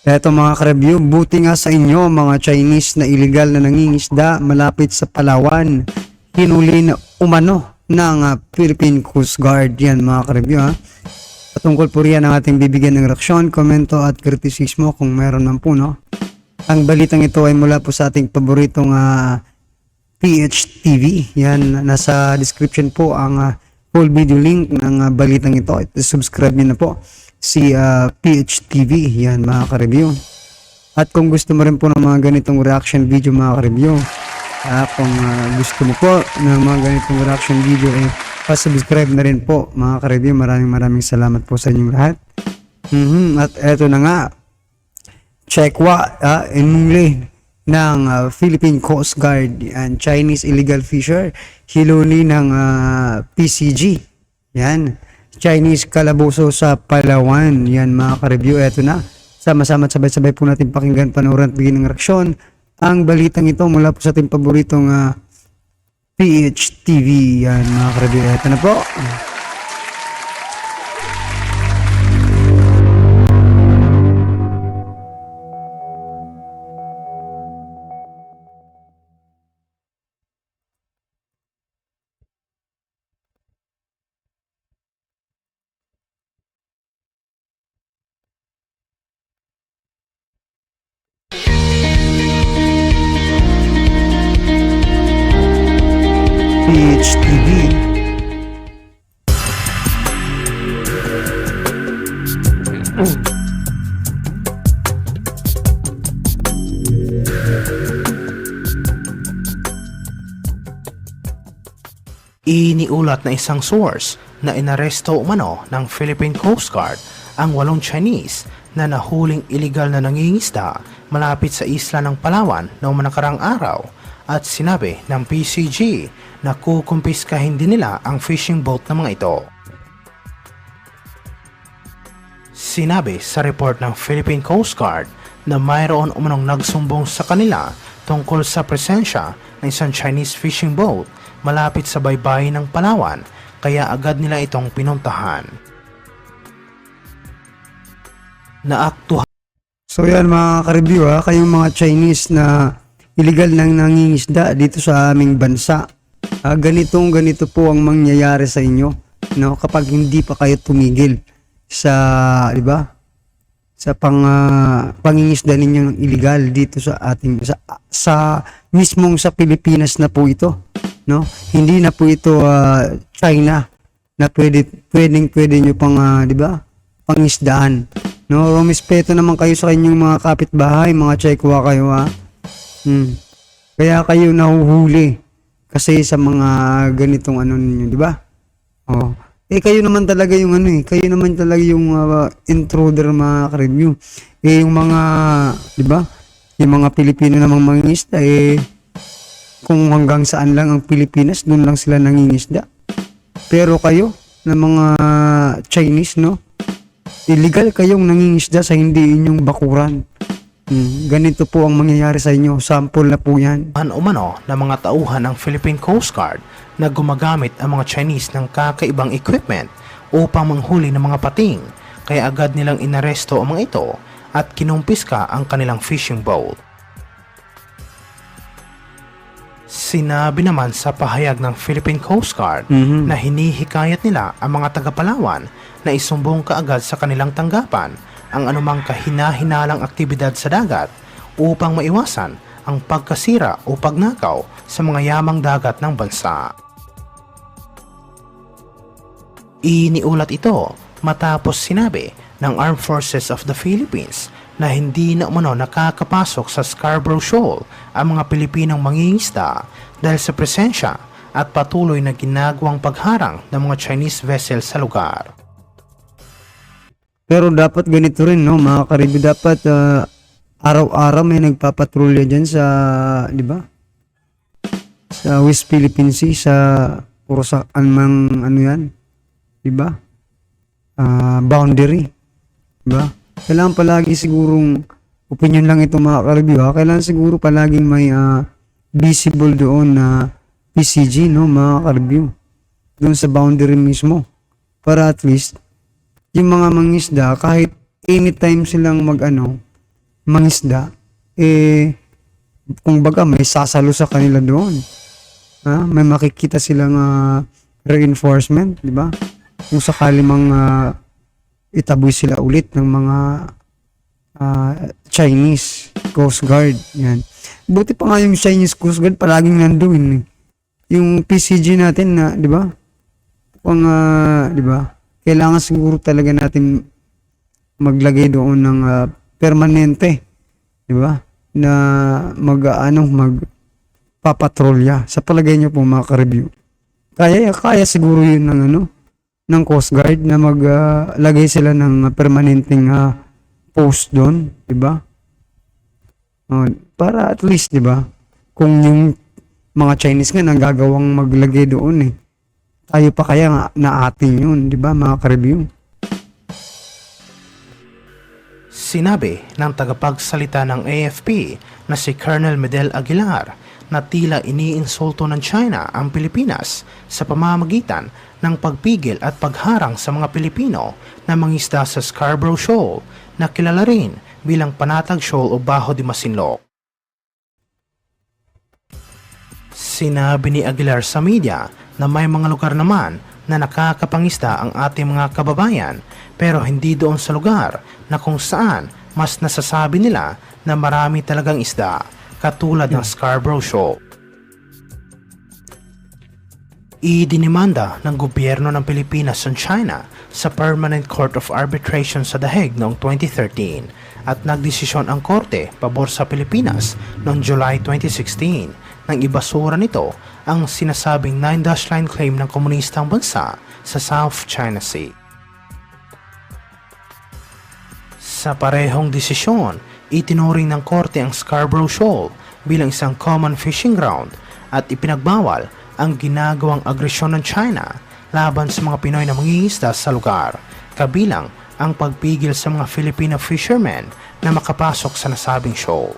Eto mga ka-review, buti nga sa inyo mga Chinese na illegal na nangingisda malapit sa Palawan. Hinuli na umano ng Philippine Coast Guard. Yan mga ka-review ha. Patungkol po riyan ang ating bibigyan ng reaksyon, komento at kritisismo kung meron man po no. Ang balitang ito ay mula po sa ating paboritong PHTV. Yan, nasa description po ang full video link ng balitang ito. Subscribe nyo na po si PHTV. Yan mga ka-review. At kung gusto mo rin po ng mga ganitong reaction video mga ka-review, kung gusto mo po ng mga ganitong reaction video, pa-subscribe na rin po mga ka-review. Maraming salamat po sa inyong lahat. At eto na nga, Chekwa inuli ng Philippine Coast Guard and Chinese illegal fisher, hiluli ng PCG. Yan, Chinese kalaboso sa Palawan. Yan mga ka-review, eto na. Sama-sama at sabay-sabay po natin pakinggan, panoorin at bigyan ng reaksyon ang balitang ito mula po sa ating paboritong PHTV. Yan mga ka-review, eto na po. PHTV. Iniulat na isang source na inaresto umano ng Philippine Coast Guard ang 8 Chinese na nahuling iligal na nangingisda malapit sa isla ng Palawan noong nakarang araw, at sinabi ng PCG na kukumpiskahin din nila ang fishing boat ng mga ito. Sinabi sa report ng Philippine Coast Guard na mayroon umanong nagsumbong sa kanila tungkol sa presensya ng isang Chinese fishing boat malapit sa baybayin ng Palawan, kaya agad nila itong pinuntahan. Naaktuhan. So yan mga ka-review kayong mga Chinese na illegal nang nangingisda dito sa aming bansa. Ganito po ang mangyayari sa inyo, no, kapag hindi pa kayo tumigil sa, di ba? Sa pangingisda ninyo ng illegal dito sa ating sa mismong sa Pilipinas na po ito, no? Hindi na po ito China na pwede nyo pang di ba? Pangisdaan. No, rumispeto naman kayo sa inyong mga kapitbahay, mga Chekwa kayo Kaya kayo nahuhuli kasi sa mga ganitong ano ninyo, di ba? Oh. Kayo naman talaga yung kayo naman talaga yung intruder mga ka-review. Yung mga, di ba? Yung mga Pilipino namang mangingisda kung hanggang saan lang ang Pilipinas, doon lang sila nangingisda. Pero kayo na mga Chinese, no? Illegal kayong nangingisda sa hindi inyong bakuran. Ganito po ang mangyayari sa inyo. Sample na po yan. Umano na mga tauhan ng Philippine Coast Guard na gumagamit ang mga Chinese ng kakaibang equipment upang manghuli ng mga pating, kaya agad nilang inaresto ang mga ito at kinumpiska ang kanilang fishing boat. Sinabi naman sa pahayag ng Philippine Coast Guard na hinihikayat nila ang mga taga-Palawan na isumbong kaagad sa kanilang tanggapan ang anumang kahina-hinalang aktibidad sa dagat upang maiwasan ang pagkasira o pagnakaw sa mga yamang dagat ng bansa. Iniulat ito matapos sinabi ng Armed Forces of the Philippines na hindi na umano nakakapasok sa Scarborough Shoal ang mga Pilipinong mangingisda dahil sa presensya at patuloy na ginagawang pagharang ng mga Chinese vessel sa lugar. Pero dapat ganito rin, no, mga ka-review, dapat araw-araw may nagpapatrolya dyan sa, di ba? Sa West Philippine Sea, sa puro sa anumang ano yan, di ba? Boundary, di ba? Kailangan palagi sigurong, opinion lang ito mga ka-review, kailangan siguro palaging may visible doon na PCG, no, mga ka-review, doon sa boundary mismo, para at least yung mga mangisda kahit anytime silang mangisda, kung baga may sasalo sa kanila doon. May makikita silang reinforcement, di ba? Kung sakali mang itaboy sila ulit ng mga Chinese Coast Guard. Yan. Buti pa nga yung Chinese Coast Guard palaging nandoon. Yung PCG natin na, di ba? Di ba? Kailangan siguro talaga natin maglagay doon ng permanente, di ba? Na magpapatrolya. Sa palagay niyo po mga ka-review. Kaya siguro yun ng Coast Guard na maglagay sila ng permanenteng post doon, di ba? Para at least, di ba? Kung yung mga Chinese nga nanggagawang maglagay doon tayo pa kaya nga na atin yun, di ba mga ka-review? Sinabi ng tagapagsalita ng AFP na si Colonel Medel Aguilar na tila iniinsulto ng China ang Pilipinas sa pamamagitan ng pagpigil at pagharang sa mga Pilipino na mangisda sa Scarborough Shoal na kilala rin bilang Panatag Shoal o Bajo de Masinloc. Sinabi ni Aguilar sa media na may mga lugar naman na nakakapangisda ang ating mga kababayan pero hindi doon sa lugar na kung saan mas nasasabi nila na marami talagang isda katulad ng Scarborough Shoal. Idinimanda ng gobyerno ng Pilipinas ang China sa Permanent Court of Arbitration sa The Hague noong 2013 at nagdesisyon ang korte pabor sa Pilipinas noong July 2016 nang ibasura nito ang sinasabing 9-dash line claim ng komunistang bansa sa South China Sea. Sa parehong desisyon, itinuring ng korte ang Scarborough Shoal bilang isang common fishing ground at ipinagbawal ang ginagawang agresyon ng China laban sa mga Pinoy na mangingisda sa lugar, kabilang ang pagpigil sa mga Filipino fishermen na makapasok sa nasabing shoal.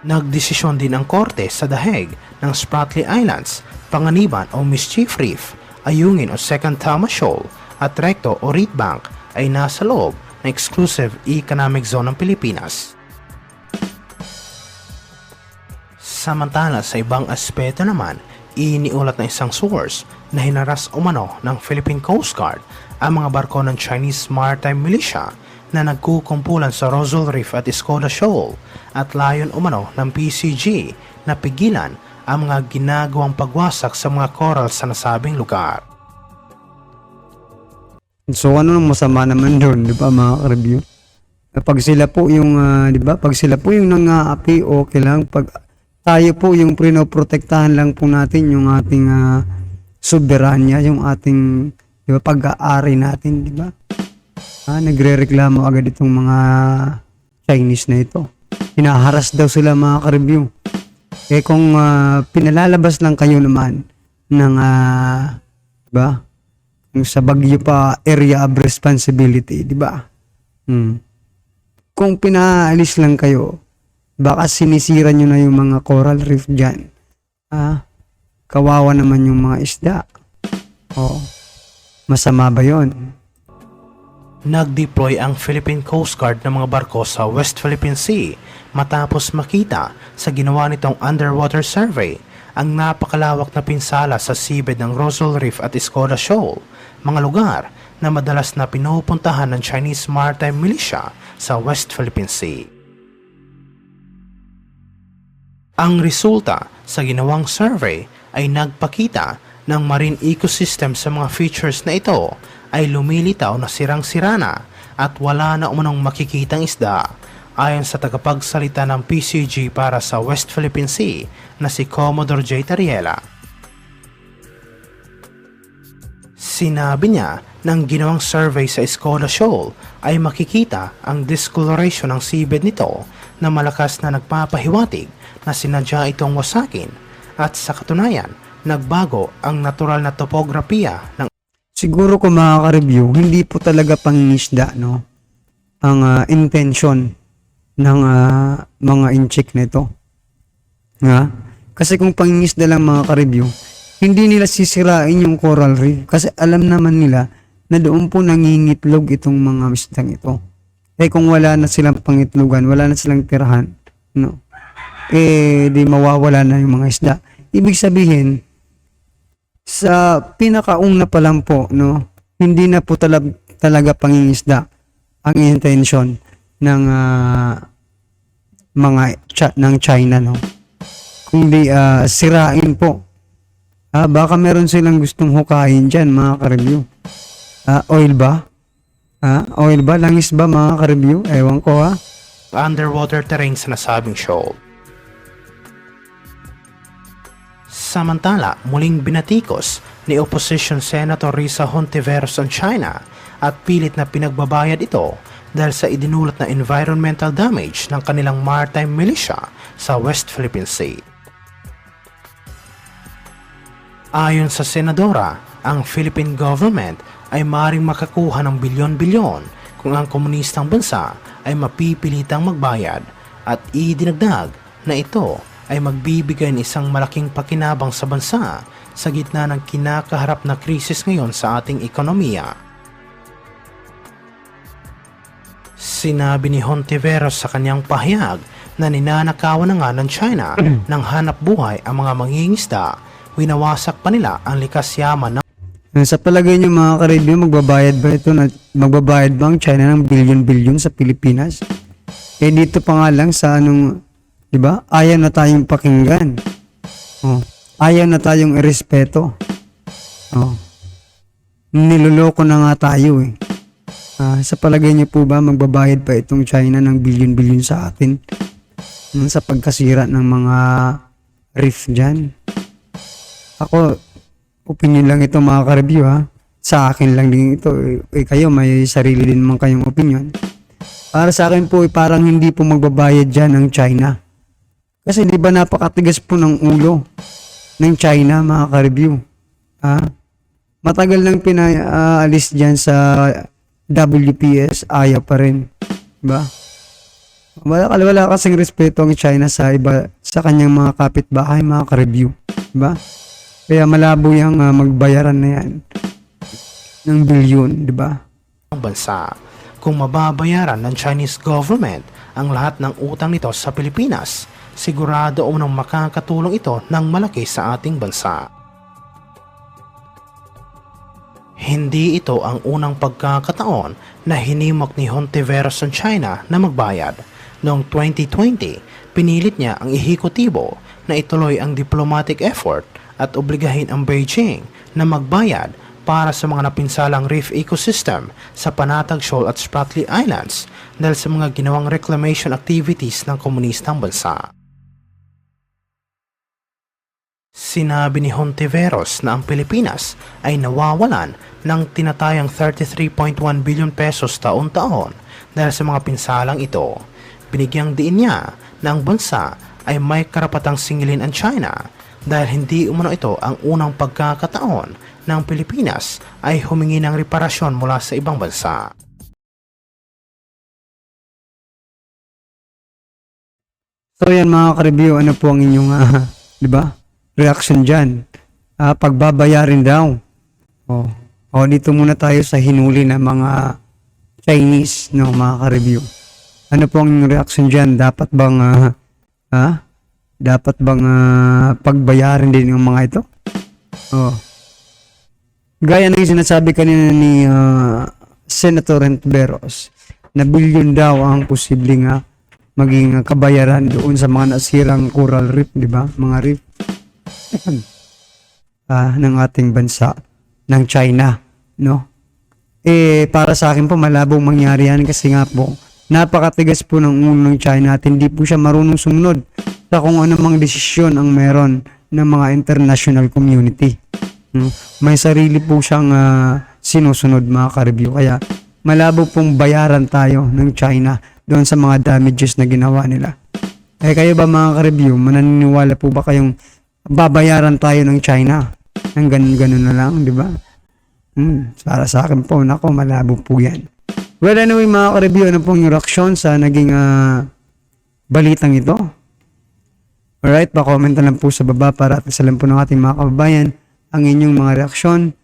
Nagdesisyon din ang korte sa The Hague ng Spratly Islands, Panganiban o Mischief Reef, Ayungin o Second Thomas Shoal at Recto o Reed Bank ay nasa loob ng Exclusive Economic Zone ng Pilipinas. Samantala sa ibang aspeto naman, iniulat ng isang source na hinaras umano ng Philippine Coast Guard ang mga barko ng Chinese Maritime Militia na nagkukumpulan sa Rosal Reef at Escoda Shoal at layon umano ng PCG na pigilan ang mga ginagawang pagwasak sa mga coral sa nasabing lugar. So ano nang masama naman doon, di ba mga ka-review? Pag sila po yung, di ba? Pag sila po yung nang-aapi, okay lang. Pag tayo po yung pinoprotektahan lang po natin yung ating soberanya, yung ating, di ba, pag-aari natin, di ba? Nagre-reklamo agad itong mga Chinese na ito. Hinaharas daw sila mga ka-review. Kung pinalalabas lang kayo naman ng, di ba? Yung sa Baguio pa area of responsibility, di ba? Kung pinaalis lang kayo, baka sinisira nyo na yung mga coral reef dyan. Kawawa naman yung mga isda. Masama ba yon? Nag-deploy ang Philippine Coast Guard ng mga barko sa West Philippine Sea matapos makita sa ginawa nitong underwater survey ang napakalawak na pinsala sa seabed ng Rosal Reef at Escoda Shoal, mga lugar na madalas na pinupuntahan ng Chinese Maritime Militia sa West Philippine Sea. Ang resulta sa ginawang survey ay nagpakita ng marine ecosystem sa mga features na ito ay lumilitaw na sirang-sira na at wala na umanong makikitang isda, ayon sa tagapagsalita ng PCG para sa West Philippine Sea na si Commodore J. Tariela. Sinabi niya ng ginawang survey sa Escoda Shoal ay makikita ang discoloration ng seabed nito na malakas na nagpapahiwatig na sinadya itong wasakin at sa katunayan nagbago ang natural na topografiya ng Siguro kung makaka-review, hindi po talaga pangingisda, no? Ang intention ng mga incheck na ito. Kasi kung pangingisda lang mga ka-review, hindi nila sisirain yung coral reef. Kasi alam naman nila na doon po nangingitlog itong mga isdang ito. kung wala na silang pangitlugan, wala na silang tirahan, no? Di mawawala na yung mga isda. Ibig sabihin, sa pinakauna pa lang po, no, hindi na po talaga pangingisda ang intention ng ng China, no, kundi sirain po. Baka meron silang gustong hukayin dyan, mga ka-review. Oil ba? Oil ba? Langis ba, mga ka-review? Ewan ko, Underwater terrain sa nasabing shoal. Samantala, muling binatikos ni Opposition Senator Risa Hontiveros ang China at pilit na pinagbabayad ito dahil sa idinulat na environmental damage ng kanilang maritime militia sa West Philippine Sea. Ayon sa senadora, ang Philippine government ay maaaring makakuha ng bilyon-bilyon kung ang komunistang bansa ay mapipilitang magbayad at idinagdag na ito ay magbibigay ng isang malaking pakinabang sa bansa sa gitna ng kinakaharap na krisis ngayon sa ating ekonomiya. Sinabi ni Hontiveros sa kanyang pahayag na ninanakawan na nga ng China ng hanap buhay ang mga mangingisda, winawasak pa nila ang likas yaman ng Sa palagay nyo, mga ka-review, magbabayad ba ang China ng bilyon-bilyon sa Pilipinas? Dito pa nga lang sa diba? Ayaw na tayong pakinggan. Ayaw na tayong irespeto. Niloloko na nga tayo eh. Sa palagay niyo po ba magbabayad pa itong China ng bilyon-bilyon sa atin? Sa pagkasira ng mga reef dyan? Ako, opinion lang ito, mga ka-review, sa akin lang din ito. Kayo, may sarili din naman kayong opinion. Para sa akin po, parang hindi po magbabayad dyan ang China. Kasi di ba napakatigas po ng ulo ng China, mga ka-review. Matagal nang pinaalis dyan sa WPS, ayaw pa rin. Diba? Wala kasing respeto ang China sa iba, sa kanyang mga kapitbahay, mga ka-review. Diba? Kaya malabo yung magbayaran na yan ng bilyon, diba? bansa. Kung mababayaran ng Chinese government ang lahat ng utang nito sa Pilipinas, sigurado unang makakatulong ito ng malaki sa ating bansa. Hindi ito ang unang pagkakataon na hinimok ni Hontiveros ng China na magbayad. Noong 2020, pinilit niya ang ehekutibo na ituloy ang diplomatic effort at obligahin ang Beijing na magbayad para sa mga napinsalang reef ecosystem sa Panatag Shoal at Spratly Islands dahil sa mga ginawang reclamation activities ng komunistang bansa. Sinabi ni Hontiveros na ang Pilipinas ay nawawalan ng tinatayang 33.1 billion pesos taon-taon dahil sa mga pinsalang ito. Binigyang diin niya na ang bansa ay may karapatang singilin ang China dahil hindi umano ito ang unang pagkakataon ng Pilipinas ay humingi ng reparasyon mula sa ibang bansa. So yan, mga ka-review, ano po ang inyong di ba? Reaction dyan. Pagbabayarin daw. Dito muna tayo sa hinuli ng mga Chinese, no, mga ka-review. Ano po ang reaction dyan? Dapat bang pagbayarin din yung mga ito? Gaya ng sinasabi kanina ni Senator Hontiveros, na bilyon daw ang posibleng maging kabayaran doon sa mga nasirang coral reef, di ba? Mga reef ng ating bansa, ng China, no? Para sa akin po, malabong mangyari yan kasi nga po, napakatigas po ng ulo ng China at hindi po siya marunong sumunod sa kung anumang desisyon ang meron ng mga international community. May sarili po siyang sinusunod, mga ka-review. Kaya malabo pong bayaran tayo ng China doon sa mga damages na ginawa nila. Kayo ba, mga ka-review, mananiniwala po ba kayong babayaran tayo ng China ng ganun-ganun na lang, di ba? Para sa akin po, nako, malabo po yan. Well, anyway, mga ka-review, ano pong yung reaction sa naging balitang ito? Alright, pa-comment na lang po sa baba para at isa lang po ng ating mga kababayan ang inyong mga reaksyon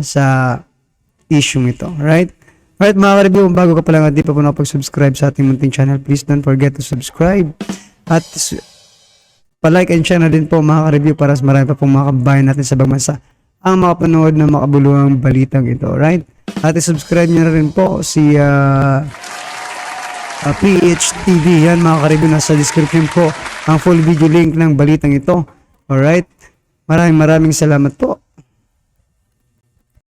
sa issue ito. Alright? Alright mga ka-review, bago ka pa lang at di pa po nakapag-subscribe sa ating munting channel, please don't forget to subscribe. At pa-like and share na din po mga ka-review para mas marami pa pong mga kabayan natin sa ibang bansa ang makapanood ng makabuluhang balitang ito. Alright? At subscribe nyo na rin po si PHTV. Yan mga ka-review, nasa description po ang full video link ng balitang ito. Alright? Maraming salamat po.